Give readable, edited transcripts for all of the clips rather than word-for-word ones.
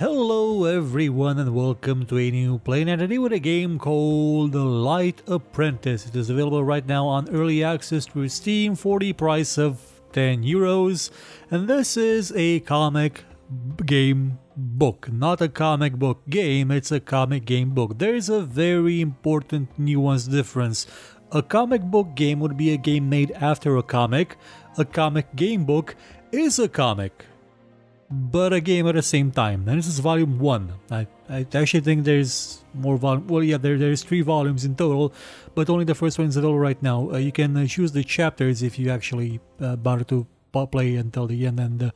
Hello everyone and welcome to a new PlayNow today with a game called Light Apprentice. It is available right now on early access through Steam for the price of €10. And this is a comic game book, not a comic book game, it's a comic game book. There is a very important nuance difference. A comic book game would be a game made after a comic game book is a comic, but a game at the same time. And this is volume 1. I actually think there's more volume. Well, yeah, there's 3 volumes in total, but only the first one is available right now. You can choose the chapters if you actually bother to play until the end, and you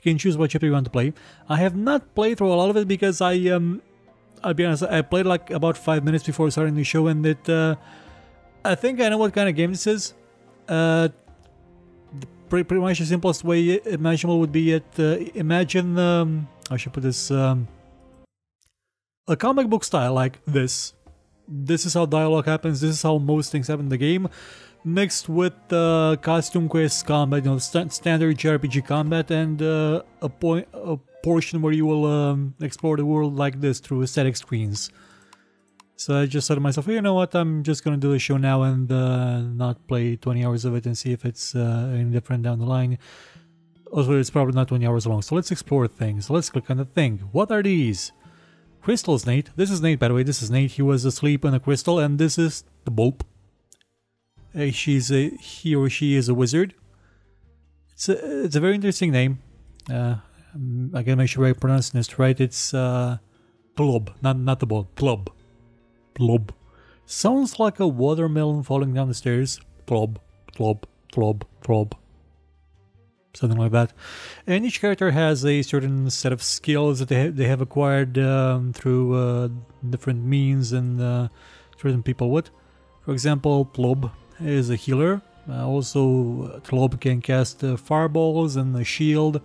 can choose what chapter you want to play. I have not played through a lot of it because I'll be honest, I played like about 5 minutes before starting the show, and I think I know what kind of game this is. Pretty much the simplest way imaginable would be imagine, how should I put this, a comic book style like this. This is how dialogue happens, this is how most things happen in the game, mixed with costume quest combat, you know, standard JRPG combat, and a portion where you will explore the world like this through aesthetic screens. So I just said to myself, you know what, I'm just gonna do a show now and not play 20 hours of it and see if it's any different down the line. Also, it's probably not 20 hours long, so let's explore things. Let's click on the thing. What are these? Crystals, Nate. This is Nate, by the way. This is Nate. He was asleep on a crystal, and this is the Bope. He or she is a wizard. It's a very interesting name. I gotta make sure I pronounce this right. It's Plob, not the ball. Plob. Plob. Sounds like a watermelon falling down the stairs. Plob, plob, plob, plob. Something like that. And each character has a certain set of skills that they have acquired through different means and certain people would. For example, Plob is a healer. Also, Plob can cast fireballs and a shield,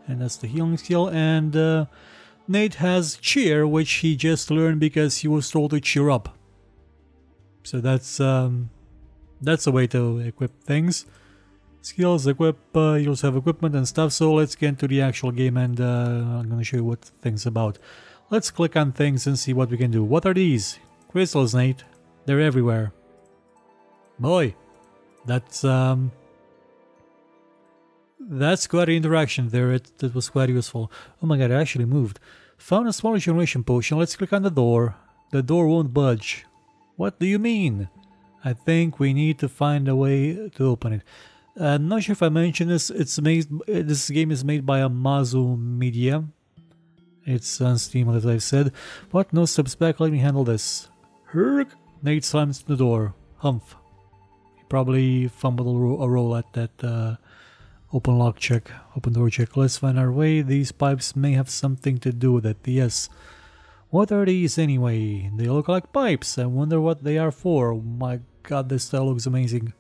and that's the healing skill. And Nate has cheer, which he just learned because he was told to cheer up. So that's a way to equip things. Skills, equip, you also have equipment and stuff. So let's get into the actual game, and I'm gonna show you what the thing's about. Let's click on things and see what we can do. What are these? Crystals, Nate. They're everywhere. Boy, that's quite an interaction there. That was quite useful. Oh my god, it actually moved. Found a small regeneration potion. Let's click on the door. The door won't budge. What do you mean? I think we need to find a way to open it. I'm not sure if I mentioned this. This game is made by Amazu Media. It's on Steam, as I said. What? No steps back. Let me handle this. Herk! Nate slams the door. Humph. He probably fumbled a roll at that open lock check, open door check. Let's find our way. These pipes may have something to do with it. Yes. What are these anyway? They look like pipes. I wonder what they are for. Oh my god, this style looks amazing.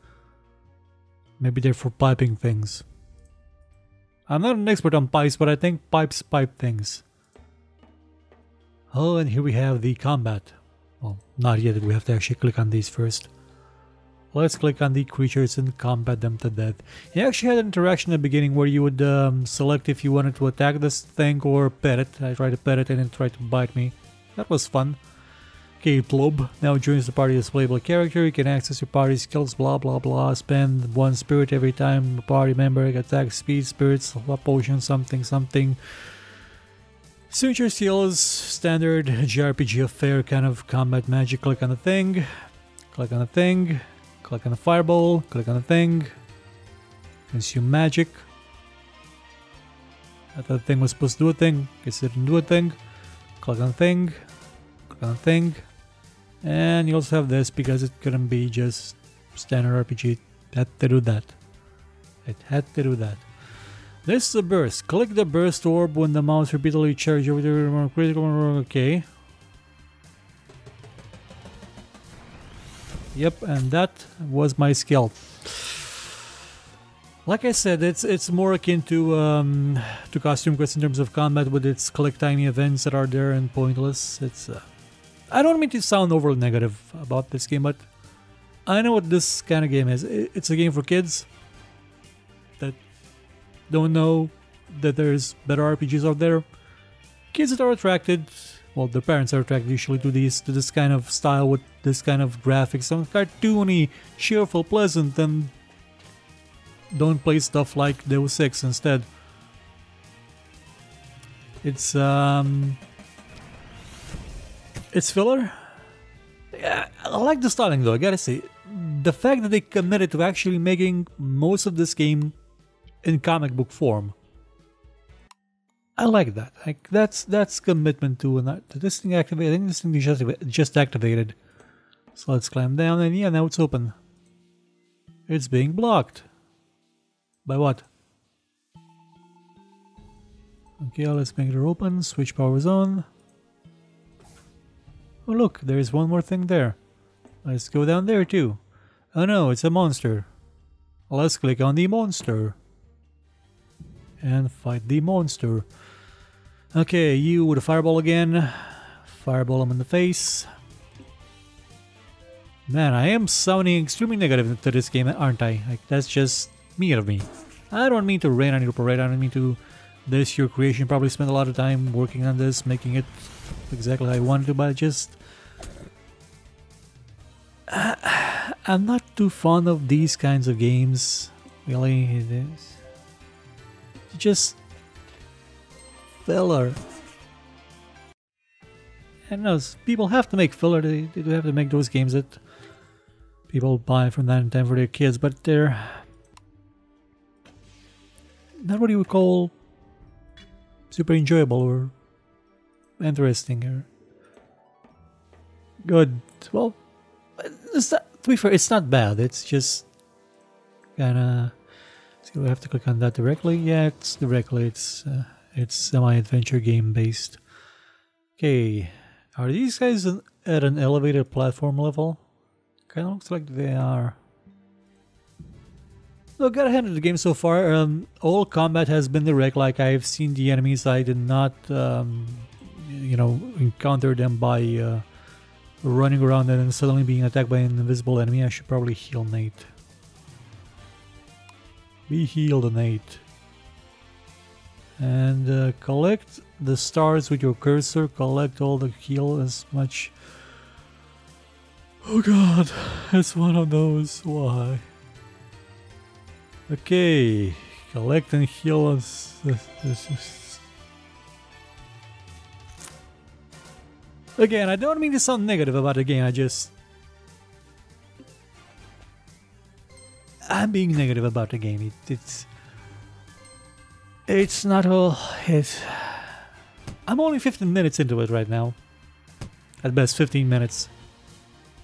Maybe they're for piping things. I'm not an expert on pipes, but I think pipes pipe things. Oh, and here we have the combat. Well, not yet. We have to actually click on these first. Let's click on the creatures and combat them to death. You actually had an interaction at the beginning where you would select if you wanted to attack this thing or pet it. I tried to pet it and it tried to bite me. That was fun. Okay, Plob now joins the party as a playable character. You can access your party skills, blah blah blah. Spend 1 spirit every time a party member attacks speed, spirits, potion, something, something. Signature skills, standard JRPG affair kind of combat magic. Click on the thing. Click on the thing. Click on the fireball, click on the thing, consume magic. I thought the thing was supposed to do a thing, guess it didn't do a thing. Click on the thing, click on the thing, and you also have this because it couldn't be just standard RPG. It had to do that. It had to do that. This is a burst. Click the burst orb when the mouse repeatedly charges over the critical. Okay. Yep, and that was my skill. Like I said, it's more akin to costume quest in terms of combat, with its collect tiny events that are there and pointless. It's I don't mean to sound overly negative about this game, but I know what this kind of game is. It's a game for kids that don't know that there's better RPGs out there. kids that are attracted, well, their parents are attracted usually to this kind of style with this kind of graphics, some cartoony, cheerful, pleasant, and don't play stuff like Deus Ex instead. It's filler. Yeah, I like the styling though, I gotta say. The fact that they committed to actually making most of this game in comic book form. I like that. Like that's commitment to this thing activated. I think this thing just activated. So let's climb down, and yeah, now it's open. It's being blocked. By what? Okay, let's make it open. Switch powers on. Oh look, there's one more thing there. Let's go down there too. Oh no, it's a monster. Let's click on the monster. And fight the monster. Okay, you with a fireball again. Fireball him in the face. Man, I am sounding extremely negative to this game, aren't I? Like, that's just me of me. I don't mean to rain on your parade, I don't mean to... This your creation, probably spent a lot of time working on this, making it exactly how I wanted to, but just... I'm not too fond of these kinds of games. Really, it is. Just... filler. And no, people have to make filler, they do have to make those games that people buy from time to time for their kids, but they're... not what you would call super enjoyable or interesting or good. Well, to be fair, it's not bad. It's just kinda. So we have to click on that directly. Yeah, it's directly. It's semi-adventure game based. Okay, are these guys at an elevated platform level? Kind of looks like they are. So, gotta hand it the game so far. All combat has been direct. Like, I've seen the enemies. I did not, you know, encounter them by running around and then suddenly being attacked by an invisible enemy. I should probably heal Nate. Be healed, Nate. And collect the stars with your cursor. Collect all the heal as much. Oh god, it's one of those. Why? Okay, collect and heal us. Again, I don't mean to sound negative about the game, I'm being negative about the game. It's not all... I'm only 15 minutes into it right now. At best 15 minutes.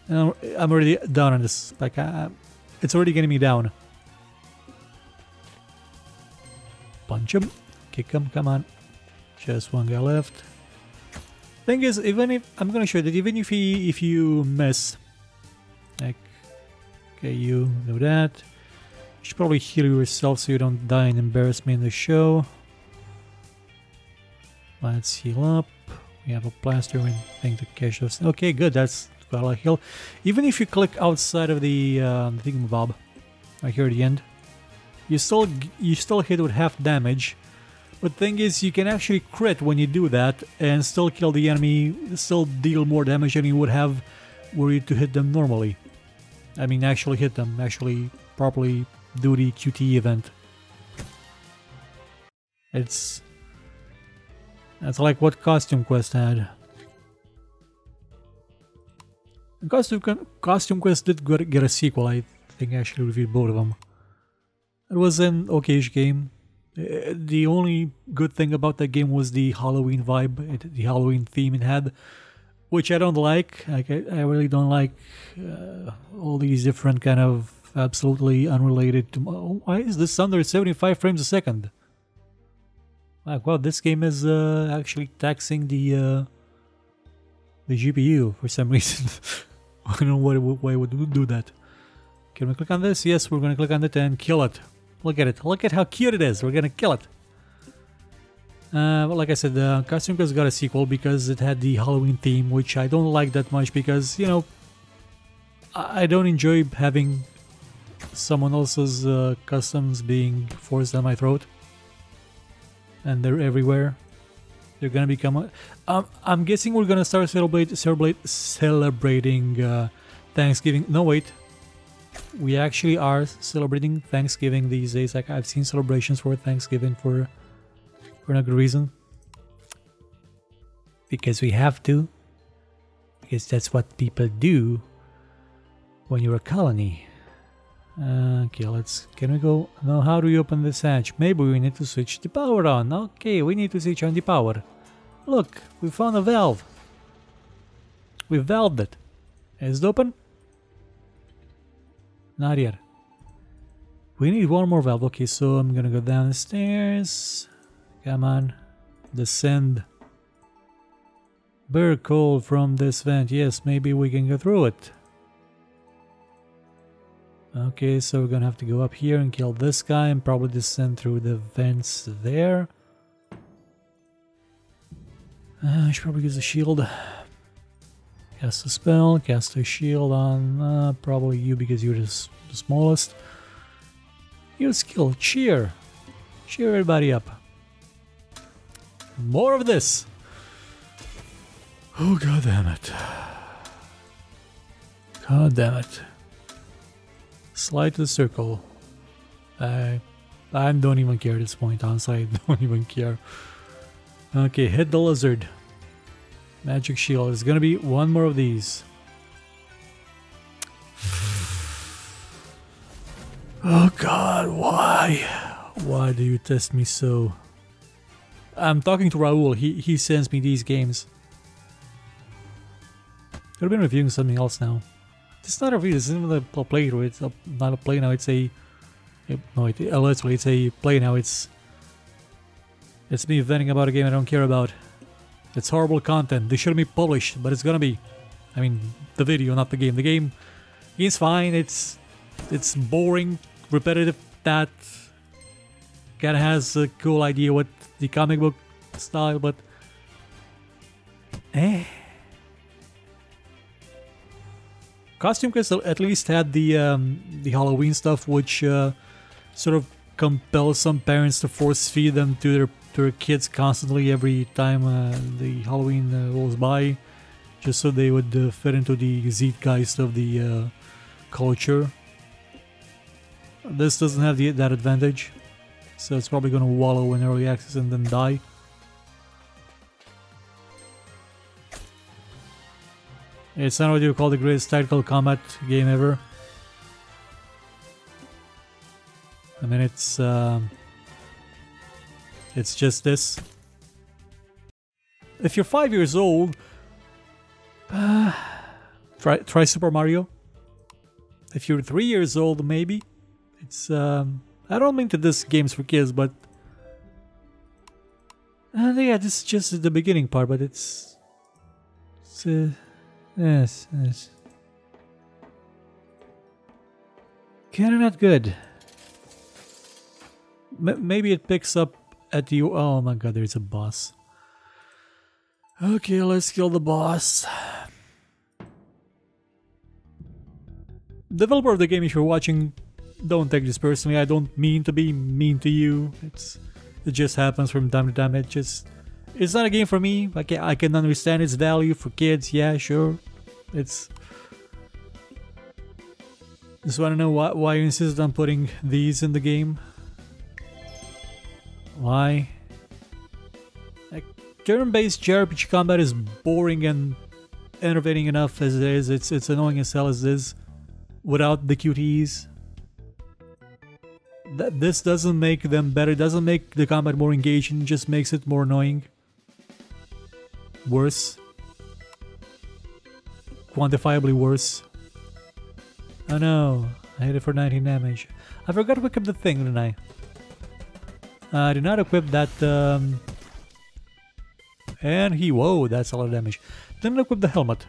And I'm already down on this. Like, it's already getting me down. Punch him, kick him, come on. Just one guy left. Thing is, even if I'm gonna show you that even if you miss, like, okay, you do that. You should probably heal yourself so you don't die and embarrass me in the show. Let's heal up. We have a plaster and thing to cash us. Okay, good. That's quite a lot of heal. Even if you click outside of the thingamabob, right here at the end. You still hit with half damage, but thing is you can actually crit when you do that and still kill the enemy, still deal more damage than you would have were you to hit them normally. I mean actually hit them, actually properly do the QTE event. That's like what Costume Quest had. Costume Quest did get a sequel, I think I actually reviewed both of them. It was an okay-ish game. The only good thing about that game was the Halloween vibe, the Halloween theme it had, which I don't like. I really don't like all these different kind of absolutely unrelated to... why is this under 75 frames a second? Like, wow, this game is actually taxing the GPU for some reason. I don't know why it would do that. Can we click on this? Yes, we're gonna click on it and kill it. Look at it. Look at how cute it is. We're gonna kill it. Well, like I said, Costume Quest got a sequel because it had the Halloween theme, which I don't like that much because, you know, I don't enjoy having someone else's customs being forced down my throat. And they're everywhere. They're gonna become. I'm guessing we're gonna start celebrating Thanksgiving. No, wait. We actually are celebrating Thanksgiving these days. Like I've seen celebrations for Thanksgiving for no good reason. Because we have to. Because that's what people do when you're a colony. Okay, can we go? No, how do we open this hatch? Maybe we need to switch the power on. Okay, we need to switch on the power. Look, we found a valve. We valved it. Is it open? Not yet. We need one more valve. Okay, so I'm gonna go down the stairs. Come on. Descend. Bear cold from this vent. Yes, maybe we can go through it. Okay, so we're gonna have to go up here and kill this guy and probably descend through the vents there. I should probably use a shield. Cast a spell, cast a shield on probably you because you're the smallest. Use skill, cheer. Cheer everybody up. More of this. Oh, god damn it. God damn it. Slide to the circle. I don't even care at this point, honestly. I don't even care. Okay, hit the lizard. Magic shield. There's gonna be one more of these. Oh god, why? Why do you test me so? I'm talking to Raul. He sends me these games. Could have been reviewing something else now. It's not a review, this isn't a playthrough, it's not a play now, it's a... No, let's play, it's a play now, it's me venting about a game I don't care about. It's horrible content, they shouldn't be published, but it's gonna be. I mean, the video, not the game. The game is fine, it's boring, repetitive, that kinda has a cool idea what the comic book style, but... Costume Quest at least had the Halloween stuff, which sort of compels some parents to force feed them to their kids constantly every time the Halloween rolls by, just so they would fit into the zeitgeist of the culture. This doesn't have that advantage, so it's probably going to wallow in early access and then die. It's not what you call the greatest tactical combat game ever. I mean, it's just this. If you're 5 years old, try Super Mario. If you're 3 years old, maybe. It's I don't mean to diss games for kids, but yeah, this is just the beginning part. But it's yes. Kinda not good. Maybe it picks up at the... Oh my god, there's a boss. Okay, let's kill the boss. Developer of the game, if you're watching, don't take this personally. I don't mean to be mean to you. It just happens from time to time. It's not a game for me. I can understand its value for kids. Yeah, sure. Just want to know why you insist on putting these in the game. Why? Like, turn-based JRPG combat is boring and enervating enough as it is. It's annoying as hell as it is without the QTEs. This doesn't make them better. It doesn't make the combat more engaging. It just makes it more annoying. Worse. Quantifiably worse. Oh no, I hit it for 19 damage. I forgot to equip the thing, didn't I? I did not equip that, and whoa, that's a lot of damage. Didn't equip the helmet,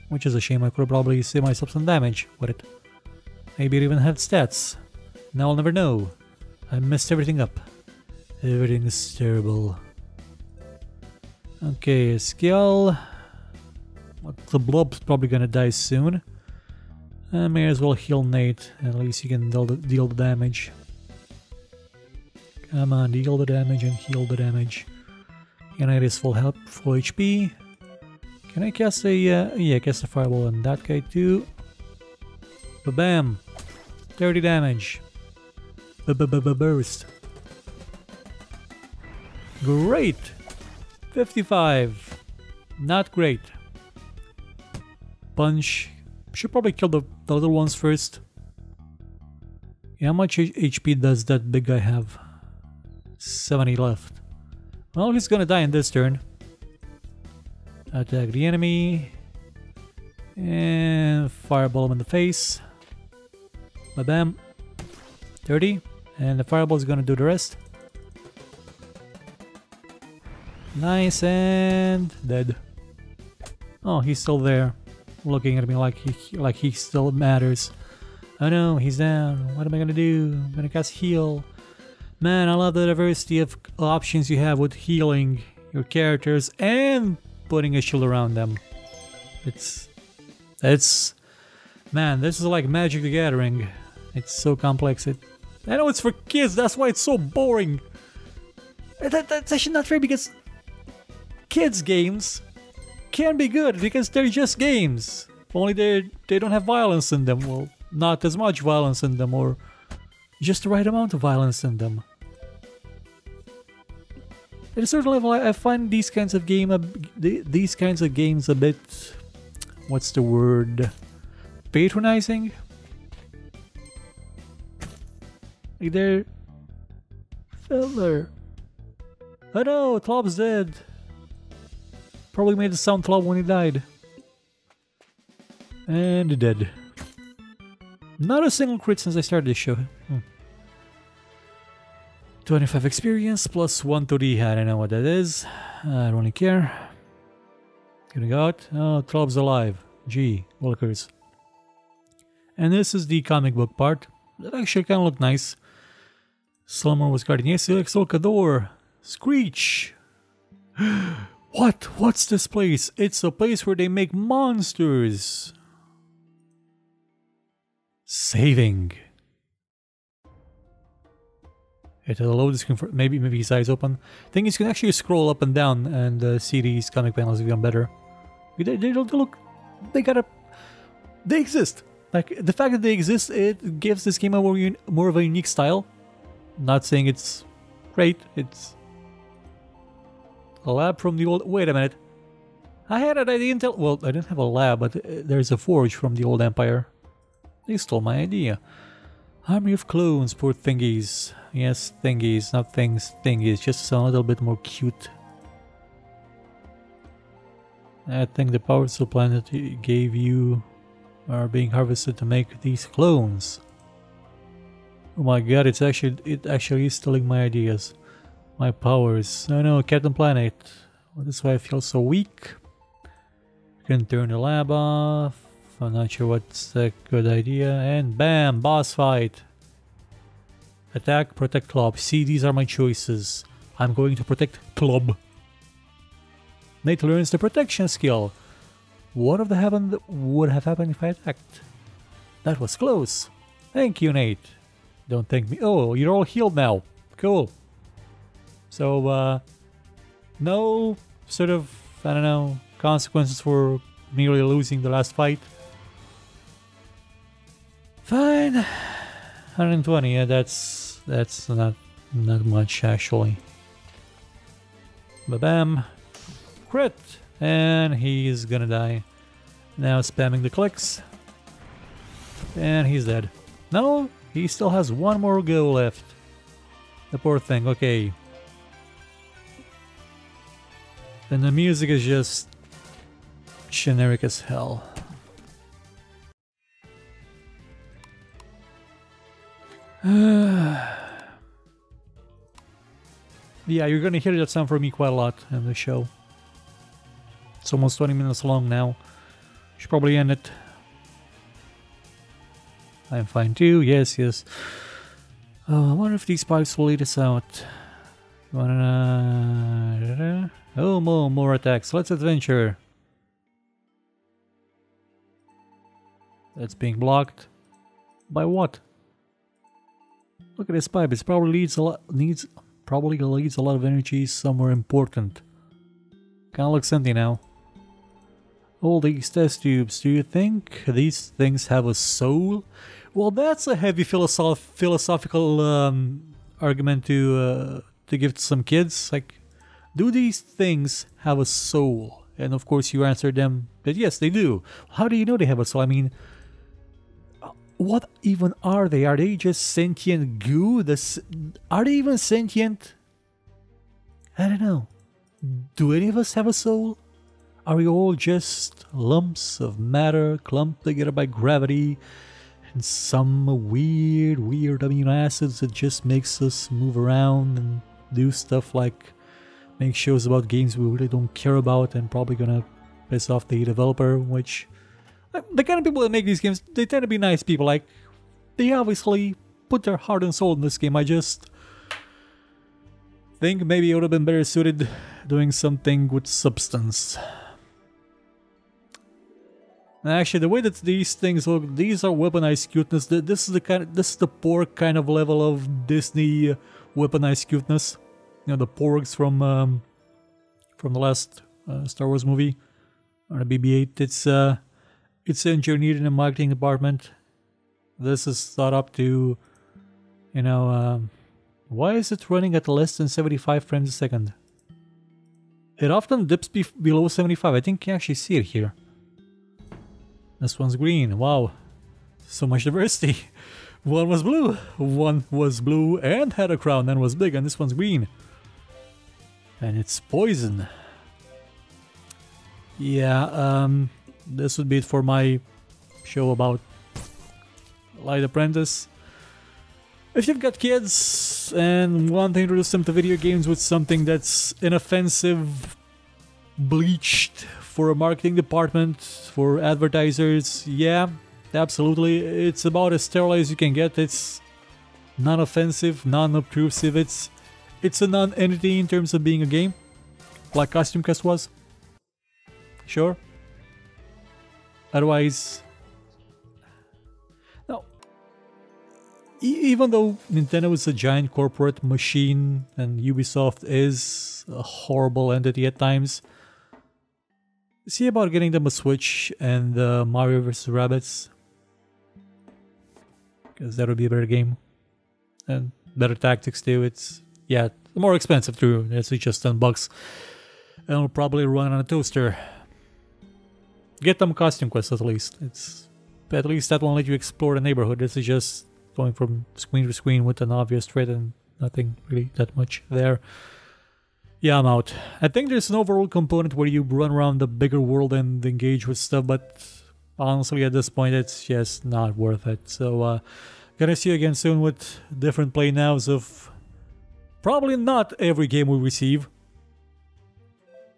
which is a shame. I could probably save myself some damage with it. Maybe it even had stats. Now I'll never know. I messed everything up. Everything is terrible. Okay, skill. The blob's probably gonna die soon. I may as well heal Nate. At least you can deal the damage. Come on, deal the damage and heal the damage. Unite is full health, full HP. Can I cast a, yeah, cast a fireball on that guy too. Ba-bam! 30 damage. Burst. Great! 55. Not great. Punch. Should probably kill the little ones first. Yeah, how much HP does that big guy have? 70 left. Well, he's gonna die in this turn. Attack the enemy. And fireball him in the face. Ba-bam. 30. And the fireball is gonna do the rest. Nice, and dead. Oh, he's still there, looking at me like he still matters. Oh no, he's down. What am I gonna do? I'm gonna cast heal. Man, I love the diversity of options you have with healing your characters and putting a shield around them. It's man, this is like Magic the Gathering. It's so complex. I know it's for kids. That's why it's so boring. That's actually not fair because kids games can be good because they're just games. Only they don't have violence in them. Well, not as much violence in them, or just the right amount of violence in them. At a certain level, I find these kinds of games a bit, what's the word? Patronizing. Like they're filler. Oh no, Tlob's dead. Probably made a sound Tlob when he died. And dead. Not a single crit since I started this show. 25 experience plus 1 to the... I don't know what that is. I don't really care. Getting out. Oh, Tlob's alive. Gee, Wilkers. And this is the comic book part. That actually kind of looked nice. Solomon was guarding Solcador. Screech! What? What's this place? It's a place where they make monsters. Saving. It has a load screen for maybe his eyes open. Thing is, you can actually scroll up and down and see these comic panels become better. They look. They exist. Like the fact that they exist, it gives this game a more of a unique style. Not saying it's great. It's a lab from the old... Wait a minute. I had an idea until... Well, I didn't have a lab, but there's a forge from the old empire. They stole my idea. Army of clones, poor thingies. Yes, thingies, not things, thingies. Just to sound a little bit more cute. I think the power supply that it gave you are being harvested to make these clones. Oh my god, it actually is stealing my ideas. My powers. Oh no, Captain Planet. Well, that's why I feel so weak. You can turn the lab off. I'm not sure what's a good idea. And bam! Boss fight! Attack, protect, club. See, these are my choices. I'm going to protect club. Nate learns the protection skill. What would have happened if I attacked? That was close. Thank you, Nate. Don't thank me. Oh, you're all healed now. Cool. So, no sort of, I don't know, consequences for merely losing the last fight. Fine. 120, yeah, that's not much actually. Ba-bam. Crit! And he's gonna die. Now spamming the clicks. And he's dead. No, he still has one more go left. The poor thing, okay. And the music is just generic as hell. Yeah, you're gonna hear that sound from me quite a lot in the show. It's almost 20 minutes long now. Should probably end it. I'm fine too, yes. Oh, I wonder if these pipes will lead us out. You wanna... Oh, more attacks. Let's adventure. That's being blocked. By what? Look at this pipe. It probably leads a lot of energy somewhere important. Kinda looks empty now. All these test tubes, do you think these things have a soul? Well, that's a heavy philosophical argument to give to some kids. Like, do these things have a soul? And of course you answer them that yes, they do. How do you know they have a soul? I mean, what even are they? Are they just sentient goo? Are they even sentient? I don't know. Do any of us have a soul? Are we all just lumps of matter clumped together by gravity and some weird amino acids that just makes us move around and do stuff like make shows about games we really don't care about and probably gonna piss off the developer, which the kind of people that make these games, they tend to be nice people. Like, they obviously put their heart and soul in this game. I just think maybe it would have been better suited doing something with substance. Actually, the way that these things look, these are weaponized cuteness. This is the pork kind of level of Disney weaponized cuteness. You know, the porgs from the last Star Wars movie, or the BB-8. It's engineered in the marketing department. This is thought up to, you know, why is it running at less than 75 frames a second? It often dips below 75. I think you can actually see it here. This one's green. Wow. So much diversity. One was blue and had a crown and was big, and this one's green. And it's poison. Yeah, this would be it for my show about Light Apprentice. If you've got kids and want to introduce them to video games with something that's inoffensive, bleached for a marketing department, for advertisers, yeah, absolutely. It's about as sterile as you can get. It's non-offensive, non-obtrusive. It's a non-entity in terms of being a game, like Costume Quest was. Sure. Otherwise, no. Even though Nintendo is a giant corporate machine and Ubisoft is a horrible entity at times, see about getting them a Switch and Mario vs. Rabbids, because that would be a better game and better tactics too. It's, yeah, more expensive too. It's just $10 and it'll probably run on a toaster. Get them Costume Quest at least. At least that won't let you explore the neighborhood. This is just going from screen to screen with an obvious thread and nothing really that much there. Yeah, I'm out. I think there's an overall component where you run around the bigger world and engage with stuff, but honestly at this point it's just not worth it. So gonna see you again soon with different PlayNows of probably not every game we receive.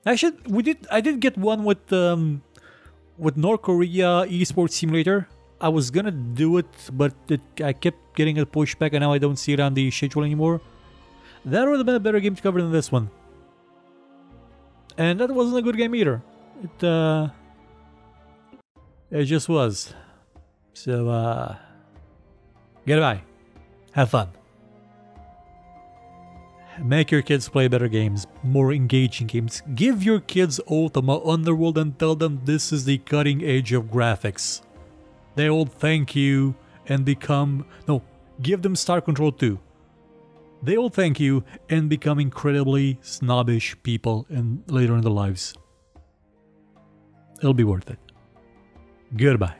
Actually, I did get one with North Korea esports simulator. I was gonna do it, but I kept getting a pushback and now I don't see it on the schedule anymore. That would have been a better game to cover than this one. And that wasn't a good game either. It just was. So, goodbye. Have fun. Make your kids play better games, more engaging games. Give your kids Ultima Underworld and tell them this is the cutting edge of graphics. They will thank you and become... No, give them Star Control 2. They will thank you and become incredibly snobbish people later in their lives. It'll be worth it. Goodbye.